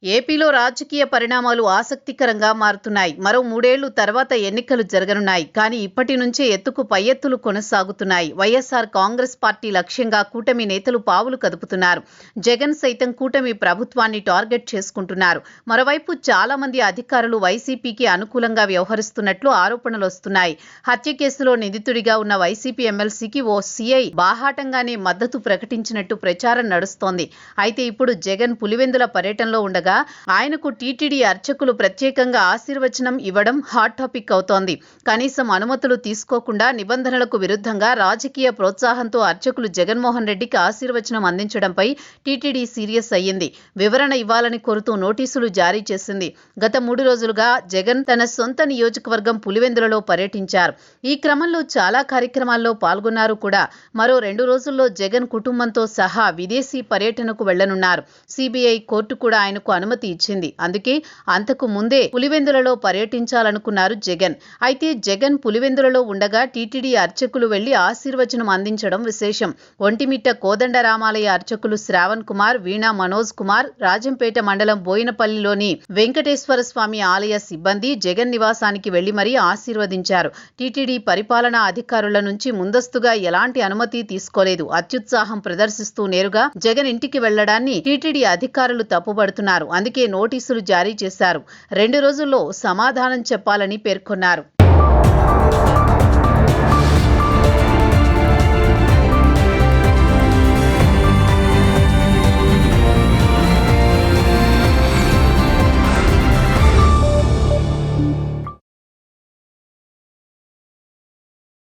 ఏపీలో రాజకీయ పరిణామాలు ఆసక్తికరంగా మారుతున్నాయి. మరో 3 ఏళ్లు తర్వాత ఎన్నికలు జరగనున్నాయి. కానీ ఇప్పటి నుంచే ఎత్తుకు పై ఎత్తులు కొనసాగుతున్నాయి. వైఎస్ఆర్ కాంగ్రెస్ పార్టీ లక్ష్యంగా కూటమి నేతలు పావులు కదుపుతున్నారు. జగన్ సైతం కూటమి ప్రభుత్వాన్ని టార్గెట్ చేసుకుంటున్నారు. మరోవైపు చాలా మంది అధికారులు వైసీపీకి అనుకూలంగా వ్యవహరిస్తున్నట్లు ఆరోపణలు వస్తున్నాయి. హత్య కేసులో నిందితుడిగా ఉన్న వైసీపీ ఎమ్మెల్సీకి ఓ సీఐ బాహాటంగానే మద్దతు ప్రకటించినట్టు ప్రచారం నడుస్తోంది. అయితే ఇప్పుడు జగన్ పులివెందుల పర్యటనలో ఉండగా ఆయనకు టీటీడీ అర్చకులు ప్రత్యేకంగా ఆశీర్వచనం ఇవ్వడం హాట్ టాపిక్ అవుతోంది. కనీసం అనుమతులు తీసుకోకుండా నిబంధనలకు విరుద్ధంగా రాజకీయ ప్రోత్సాహంతో అర్చకులు జగన్మోహన్ రెడ్డికి ఆశీర్వచనం అందించడంపై టీటీడీ సీరియస్ అయ్యింది. వివరణ ఇవ్వాలని కోరుతూ నోటీసులు జారీ చేసింది. గత 3 రోజులుగా జగన్ తన సొంత నియోజకవర్గం పులివెందులలో పర్యటించారు. ఈ క్రమంలో చాలా కార్యక్రమాల్లో పాల్గొన్నారు కూడా. మరో 2 రోజుల్లో జగన్ కుటుంబంతో సహా విదేశీ పర్యటనకు వెళ్లనున్నారు. సిబిఐ కోర్టు కూడా ఆయనకు అనుమతి ఇచ్చింది. అందుకే అంతకు ముందే పులివెందులలో పర్యటించాలనుకున్నారు జగన్. అయితే జగన్ పులివెందులలో ఉండగా టీటీడీ అర్చకులు వెళ్లి ఆశీర్వచనం అందించడం విశేషం. ఒంటిమిట్ట కోదండరామాలయ అర్చకులు శ్రావణ్ కుమార్, వీణా మనోజ్ కుమార్, రాజంపేట మండలం బోయినపల్లిలోని వెంకటేశ్వర స్వామి ఆలయ సిబ్బంది జగన్ నివాసానికి వెళ్లి మరీ ఆశీర్వదించారు. టీటీడీ పరిపాలనా అధికారుల నుంచి ముందస్తుగా ఎలాంటి అనుమతి తీసుకోలేదు. అత్యుత్సాహం ప్రదర్శిస్తూ నేరుగా జగన్ ఇంటికి వెళ్లడాన్ని టీటీడీ అధికారులు తప్పుబడుతున్నారు. అందుకే నోటీసులు జారీ చేశారు. 2 రోజుల్లో సమాధానం చెప్పాలని పేర్కొన్నారు.